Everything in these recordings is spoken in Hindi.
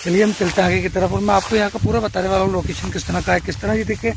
चलिए हम चलते हैं आगे की तरफ और मैं आपको यहाँ का पूरा बताने वाला हूँ लोकेशन किस तरह का है, किस तरह ये देखिए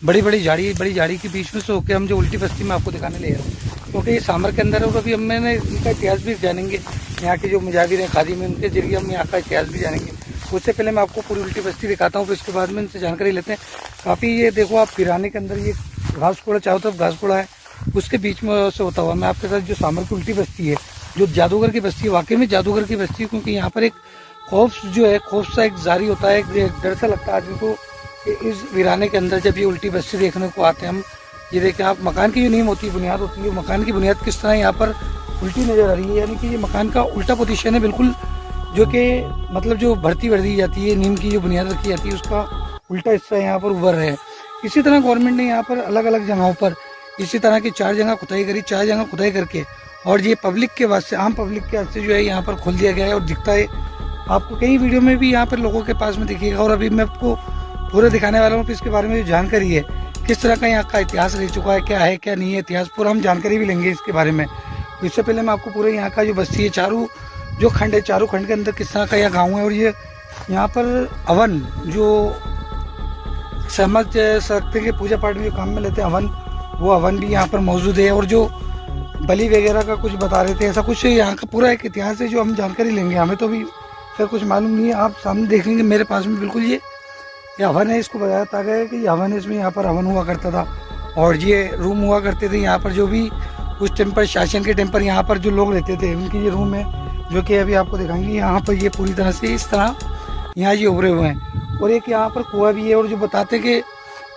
बड़ी बड़ी झाड़ी के बीच में से होकर हम जो उल्टी बस्ती में आपको दिखाने ले रहे हैं, क्योंकि ये सामर के अंदर है। और अभी हम मैंने इनका इतिहास भी जानेंगे, यहाँ के जो मुजाहिर हैं खादी में, उनके जरिए हम यहाँ का इतिहास भी जानेंगे। उससे पहले मैं आपको पूरी उल्टी बस्ती दिखाता हूँ, फिर उसके बाद में इनसे जानकारी लेते हैं। काफ़ी ये देखो आप पिराने के अंदर ये घास कूड़ा, चारों तरफ घास कूड़ा है, उसके बीच में से होता हुआ मैं आपके साथ जो सामर की उल्टी बस्ती है, जो जादूगर की बस्ती है, वाकई में जादूगर की बस्ती है। क्योंकि यहाँ पर एक खौफ जो है, खौफ सा एक जारी होता है, एक डर सा लगता है आदमी को कि इस वीराने के अंदर जब ये उल्टी बस्ती देखने को आते हैं हम। ये देखें आप, मकान की जो नींव होती है, बुनियाद होती है, मकान की बुनियाद किस तरह यहाँ पर उल्टी नज़र आ रही है। यानी कि ये मकान का उल्टा पोजीशन है बिल्कुल, जो कि मतलब जो भर्ती भर दी जाती है, नीम की जो बुनियाद रखी जाती है उसका उल्टा हिस्सा यहाँ पर उभर रहा है। इसी तरह गवर्नमेंट ने यहाँ पर अलग अलग जगहों पर इसी तरह की 4 जगह खुदाई करी, 4 जगह खुदाई करके और ये पब्लिक के वास्ते, आम पब्लिक के वास्ते जो है यहाँ पर खोल दिया गया है। और दिखता है आपको कई वीडियो में भी यहाँ पर लोगों के पास में दिखेगा। और अभी मैं आपको पूरा दिखाने वाला हूँ कि इसके बारे में जो जानकारी है, किस तरह का यहाँ का इतिहास रह चुका है, क्या है क्या नहीं है इतिहास, पूरा हम जानकारी भी लेंगे इसके बारे में। तो इससे पहले मैं आपको पूरे यहाँ का जो बस्ती है, चारों जो खंड है, चारों खंड के अंदर किस तरह का यह गाँव है। और ये यहाँ पर अवन जो समझ सकते कि पूजा पाठ में जो काम में लेते हैं अवन, वो अवन भी यहाँ पर मौजूद है। और जो बलि वगैरह का कुछ बता रहे थे, ऐसा कुछ यहाँ का पूरा एक इतिहास है जो हम जानकारी लेंगे। हमें तो भी खैर कुछ मालूम नहीं है, आप सामने देखेंगे मेरे पास में बिल्कुल ये हवन है। इसको बताया गया है कि ये हवन है, इसमें यहाँ पर हवन हुआ करता था और ये रूम हुआ करते थे। यहाँ पर जो भी उस टाइम पर शासन के टाइम पर यहाँ पर जो लोग रहते थे उनकी ये रूम है, जो कि अभी आपको दिखाएंगे। यहाँ पर ये पूरी तरह से इस तरह यहाँ ये उभरे हुए हैं। और एक यहाँ पर कुआं भी है। और जो बताते कि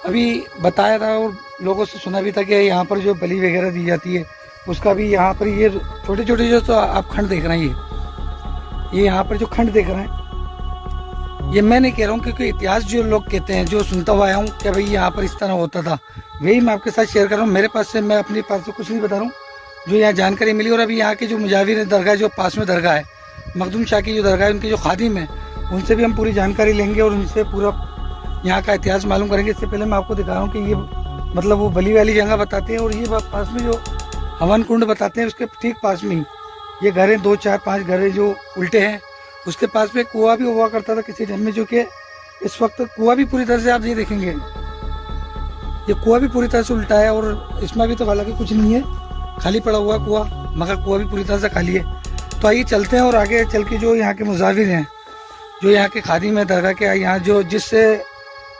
अभी बताया था और लोगों से सुना भी था कि यहाँ पर जो बलि वगैरह दी जाती है उसका भी यहाँ पर ये छोटे छोटे जो तो आप खंड देख रहे हैं, ये यहाँ पर जो खंड देख रहे हैं, ये मैं नहीं कह रहा हूँ, क्योंकि इतिहास जो लोग कहते हैं, जो सुनता हुआ आया हूँ कि भाई यहाँ पर इस तरह होता था, वही मैं आपके साथ शेयर कर रहा हूँ। मेरे पास से, मैं अपने पास से कुछ नहीं बता रहा हूँ, जो यहाँ जानकारी मिली। और अभी यहाँ के जो मुजाहिर दरगाह, जो पास में दरगाह है, मखदूम शाह की जो दरगाह है, उनके जो खादिम है, उनसे भी हम पूरी जानकारी लेंगे और उनसे पूरा यहाँ का इतिहास मालूम करेंगे। इससे पहले मैं आपको दिखा रहा हूँ कि ये मतलब वो बली वाली जगह बताते हैं। और ये पास में जो हवन कुंड बताते हैं, उसके ठीक पास में ही ये घर हैं, 2 4 5 घर है जो उल्टे हैं। उसके पास में कुआं भी हुआ करता था किसी टाइम में, जो कि इस वक्त कुआं भी पूरी तरह से, आप ये देखेंगे ये कुआं भी पूरी तरह से उल्टा है। और इसमें भी तो हालांकि कुछ नहीं है, खाली पड़ा हुआ कुआं, मगर कुआं भी पूरी तरह से खाली है। तो आइए चलते हैं और आगे चल के जो यहाँ के मुजाहिर हैं, जो यहाँ के खादिम है दरगाह के, यहाँ जो जिससे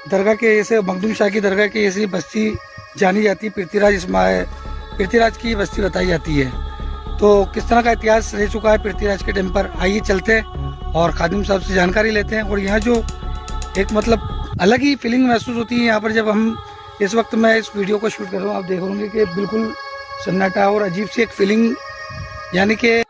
दरगाह के जैसे मखदूम शाह की दरगाह की ऐसी बस्ती जानी जाती है, पृथ्वीराज की बस्ती बताई जाती है। तो किस तरह का इतिहास रह चुका है पृथ्वीराज के टाइम पर, आइए चलते हैं और खादिम साहब से जानकारी लेते हैं। और यहाँ जो एक मतलब अलग ही फीलिंग महसूस होती है यहाँ पर, जब हम इस वक्त मैं इस वीडियो को शूट कर रहा हूँ, आप देख होंगे कि बिल्कुल सन्नाटा और अजीब सी एक फीलिंग, यानी कि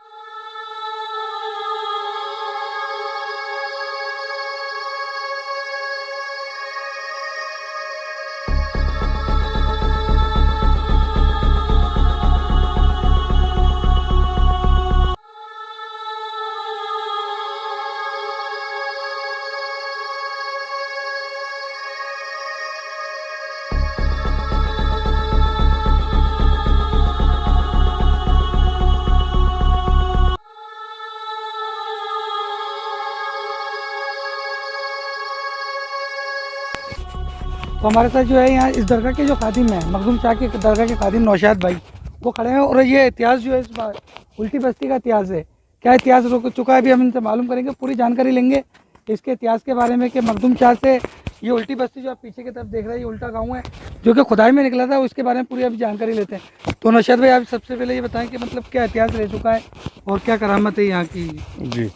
तो हमारे साथ जो है यहाँ इस दरगाह के जो खादिम हैं, मखदूम शाह के दरगाह के खादिम नौशाद भाई, वो खड़े हैं। और ये इतिहास जो है इस बार उल्टी बस्ती का इतिहास है, क्या इतिहास रुक चुका है, अभी हम इनसे मालूम करेंगे, पूरी जानकारी लेंगे इसके इतिहास के बारे में कि मखदूम शाह से ये उल्टी बस्ती जो आप पीछे की तरफ देख रहे हैं, ये उल्टा गाँव है जो कि खुदाई में निकला था, उसके बारे में पूरी अभी जानकारी लेते हैं। तो नौशाद भाई, आप सबसे पहले ये बताएं कि मतलब क्या इतिहास रह चुका है और क्या करामत है यहाँ की। जी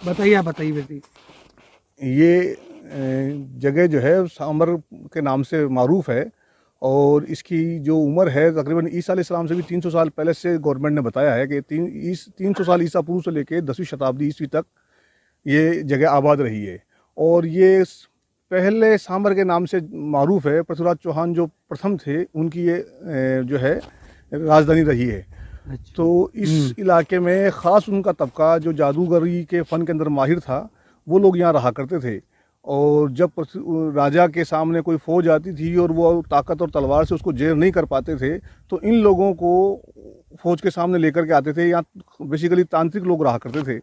बताइए, आप बताइए बेटी। ये जगह जो है सामर के नाम से मारूफ है और इसकी जो उम्र है तकरीबन ईसा अलैहिस्सलाम से भी 300 साल पहले से गवर्नमेंट ने बताया है कि 300 साल ईसा पूर्व से लेकर 10वीं शताब्दी ईस्वी तक ये जगह आबाद रही है। और ये पहले सामर के नाम से मारूफ है। पृथ्वीराज चौहान जो प्रथम थे, उनकी ये जो है राजधानी रही है। अच्छा। तो इस इलाके में ख़ास उनका तबका जो जादूगरी के फ़न के अंदर माहिर था, वो लोग यहाँ रहा करते थे। और जब राजा के सामने कोई फ़ौज आती थी और वो ताकत और तलवार से उसको जेर नहीं कर पाते थे, तो इन लोगों को फ़ौज के सामने लेकर के आते थे। यहाँ बेसिकली तांत्रिक लोग रहा करते थे।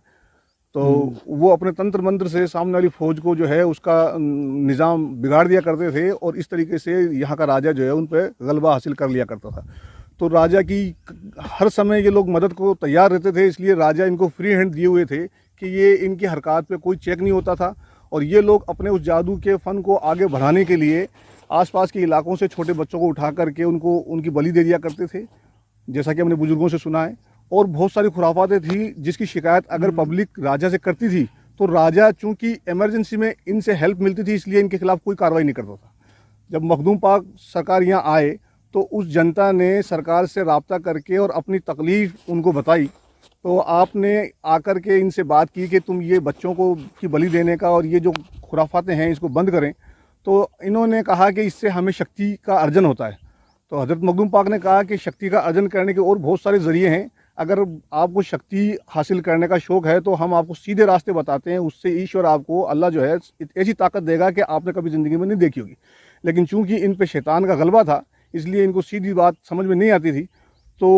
तो वो अपने तंत्र मंत्र से सामने वाली फौज को जो है उसका निज़ाम बिगाड़ दिया करते थे और इस तरीके से यहाँ का राजा जो है उन पर गलबा हासिल कर लिया करता था। तो राजा की हर समय ये लोग मदद को तैयार रहते थे, इसलिए राजा इनको फ्री हैंड दिए हुए थे कि ये इनकी हरकत पे कोई चेक नहीं होता था। और ये लोग अपने उस जादू के फ़न को आगे बढ़ाने के लिए आसपास के इलाकों से छोटे बच्चों को उठा करके उनको उनकी बलि दे दिया करते थे, जैसा कि हमने बुजुर्गों से सुना है। और बहुत सारी खुराफातें थी जिसकी शिकायत अगर पब्लिक राजा से करती थी तो राजा चूंकि इमरजेंसी में इनसे हेल्प मिलती थी इसलिए इनके खिलाफ कोई कार्रवाई नहीं करता था। जब मखदूम पाक सरकार यहाँ आए तो उस जनता ने सरकार से रब्ता करके और अपनी तकलीफ़ उनको बताई, तो आपने आकर के इनसे बात की कि तुम ये बच्चों को की बलि देने का और ये जो खुराफातें हैं इसको बंद करें। तो इन्होंने कहा कि इससे हमें शक्ति का अर्जन होता है। तो हज़रत मखदूम पाक ने कहा कि शक्ति का अर्जन करने के और बहुत सारे ज़रिए हैं, अगर आपको शक्ति हासिल करने का शौक़ है तो हम आपको सीधे रास्ते बताते हैं, उससे ईश्वर आपको अल्लाह जो है ऐसी ताकत देगा कि आपने कभी ज़िंदगी में नहीं देखी होगी। लेकिन चूंकि इन पे शैतान का गलबा था इसलिए इनको सीधी बात समझ में नहीं आती थी। तो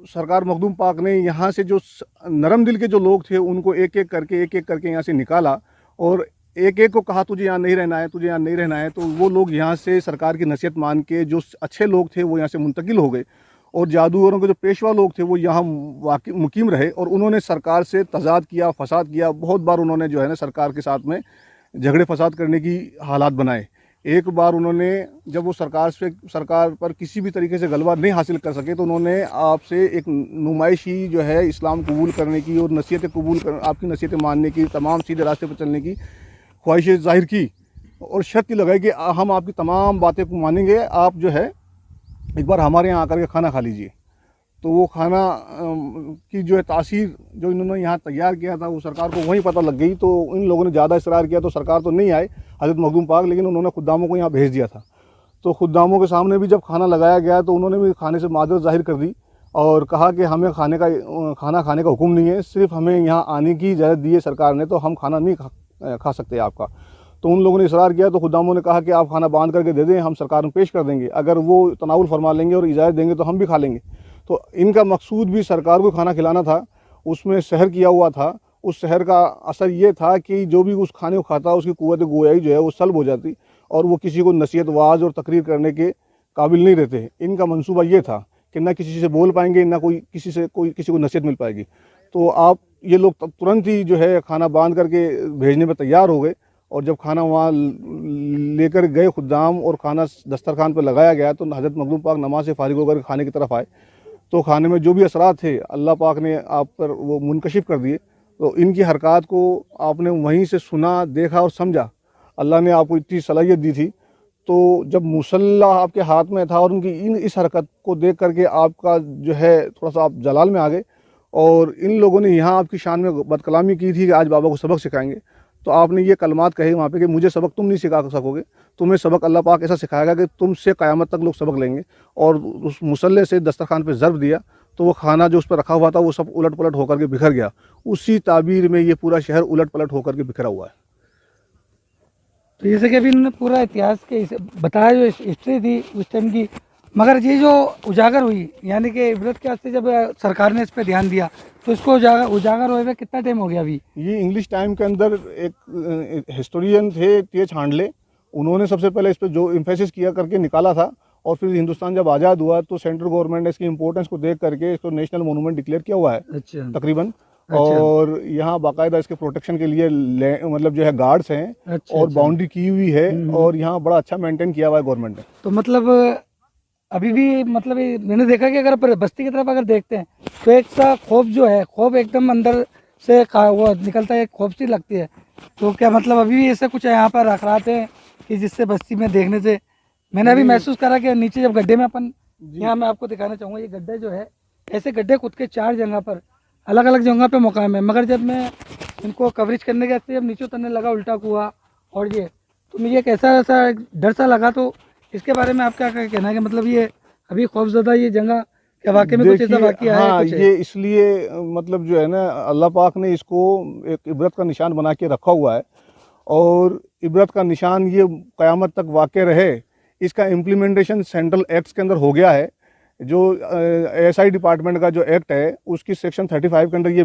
सरकार मखदूम पाक ने यहाँ से जो नरम दिल के जो लोग थे उनको एक एक करके यहाँ से निकाला और एक एक को कहा तुझे यहाँ नहीं रहना है, तुझे यहाँ नहीं रहना है। तो वो लोग यहाँ से सरकार की नसीहत मान के जो अच्छे लोग थे वो यहाँ से मुंतकिल हो गए और जादूगरों के जो पेशवा लोग थे वो यहाँ मुकीम रहे और उन्होंने सरकार से तजाद किया, फसाद किया। बहुत बार उन्होंने जो है ना सरकार के साथ में झगड़े फसाद करने की हालात बनाए। एक बार उन्होंने जब वो सरकार पर किसी भी तरीके से गलबा नहीं हासिल कर सके तो उन्होंने आपसे एक नुमाइशी जो है इस्लाम कबूल करने की और नसीहतें कबूल कर आपकी नसीहतें मानने की, तमाम सीधे रास्ते पर चलने की ख्वाहिशें ज़ाहिर की और शर्त लगाई कि हम आपकी तमाम बातें को मानेंगे, आप जो है एक बार हमारे यहाँ आकर के खाना खा लीजिए। तो वो खाना की जो है तासीर जो इन्होंने यहाँ तैयार किया था वो सरकार को वहीं पता लग गई। तो इन लोगों ने ज़्यादा इसरार किया तो सरकार तो नहीं आए हज़रत मखदूम पाक, लेकिन उन्होंने खुद्दामों को यहाँ भेज दिया था। तो खुद्दामों के सामने भी जब खाना लगाया गया तो उन्होंने भी खाने से माजरत ज़ाहिर कर दी और कहा कि हमें खाना खाने का हुक्म नहीं है, सिर्फ हमें यहाँ आने की इजाज़त दी है सरकार ने, तो हम खाना नहीं खा सकते आपका। तो उन लोगों ने इसरार किया तो खुद्दामों ने कहा कि आप खाना बांध करके दे दें, हम सरकार में पेश कर देंगे, अगर वो तनावुल फरमा लेंगे और इजाज़त देंगे तो हम भी खा लेंगे। तो इनका मकसूद भी सरकार को खाना खिलाना था, उसमें सहर किया हुआ था। उस सहर का असर ये था कि जो भी उस खाने को खाता उसकी कुव्वत गोयाई जो है वो सल्ब हो जाती और वो किसी को नसीहत वाज और तकरीर करने के काबिल नहीं रहते। इनका मंसूबा ये था कि ना किसी से बोल पाएंगे, ना किसी को नसीहत मिल पाएगी। तो आप ये लोग तुरंत ही जो है खाना बांध करके भेजने में तैयार हो गए और जब खाना वहाँ लेकर गए खुद्दाम और खाना दस्तरखान पर लगाया गया तो हज़रत मखदूम पाक नमाज से फारिग होकर खाने की तरफ आए। तो खाने में जो भी असरात थे अल्लाह पाक ने आप पर वो मुनकशिफ कर दिए। तो इनकी हरकत को आपने वहीं से सुना, देखा और समझा। अल्लाह ने आपको इतनी सलाहियत दी थी। तो जब मुसल्ला आपके हाथ में था और उनकी इस हरकत को देख करके आपका जो है थोड़ा सा आप जलाल में आ गए और इन लोगों ने यहाँ आपकी शान में बदकलामी की थी कि आज बाबा को सबक सिखाएंगे। तो आपने ये कलमात कहे वहाँ पे कि मुझे सबक तुम नहीं सिखा सकोगे, तुम्हें सबक अल्लाह पाक ऐसा सिखाएगा कि तुमसे क़यामत तक लोग सबक लेंगे। और उस मुसल्ले से दस्तरखान पे ज़रब दिया तो वो खाना जो उस पर रखा हुआ था वो सब उलट पलट होकर के बिखर गया। उसी ताबीर में ये पूरा शहर उलट पलट होकर के बिखरा हुआ है। तो जैसे कि अभी इन्होंने पूरा इतिहास के बताया जो हिस्ट्री थी उस टाइम की, मगर ये जो उजागर हुई यानी कि इबरत के वास्ते जब सरकार ने इस पर ध्यान दिया तो इसको उजागर हुए कितना टाइम हो गया अभी? ये इंग्लिश टाइम के अंदर एक हिस्टोरियन थे टी.एच. हांडले, उन्होंने सबसे पहले इस पर जो इम्फेसिस किया करके निकाला था और फिर हिंदुस्तान जब आज़ाद हुआ तो सेंट्रल गवर्नमेंट ने इसकी इंपॉर्टेंस को देख करके इसको नेशनल मोनूमेंट डिक्लेयर किया हुआ है। अच्छा। तकरीबन। अच्छा। और यहाँ बाकायदा इसके प्रोटेक्शन के लिए मतलब जो है गार्ड्स हैं। अच्छा, और बाउंड्री की हुई है और यहाँ बड़ा अच्छा मेंटेन किया हुआ है गवर्नमेंट ने। तो मतलब अभी भी मतलब मैंने देखा कि अगर बस्ती की तरफ अगर देखते हैं तो एक सा खौफ जो है, खौफ एकदम अंदर से वो निकलता है, खौफ सी लगती है। तो क्या मतलब अभी भी ऐसा कुछ यहाँ पर रखराते हैं कि जिससे बस्ती में देखने से मैंने अभी महसूस करा कि नीचे जब गड्ढे में अपन यहाँ मैं आपको दिखाना चाहूँगा, ये गड्ढे जो है ऐसे गड्ढे खुद के 4 जगह पर अलग अलग जगह पे मुकाम है। मगर जब मैं इनको कवरेज करने के वास्ते जब नीचे उतरने लगा उल्टा कुआ और ये तो मुझे एक ऐसा डर सा लगा। तो इसके बारे में आपका क्या कहना है कि मतलब ये अभी खौफजदा ये जगह क्या वाकई में कुछ ऐसा वाकया है? हाँ, ये इसलिए मतलब जो है ना अल्लाह पाक ने इसको एक इबरत का निशान बना के रखा हुआ है और इबरत का निशान ये क़यामत तक वाक़ई रहे। इसका इम्प्लीमेंटेशन सेंट्रल एक्ट्स के अंदर हो गया है। जो एसआई डिपार्टमेंट का जो एक्ट है उसकी सेक्शन 35 के अंदर ये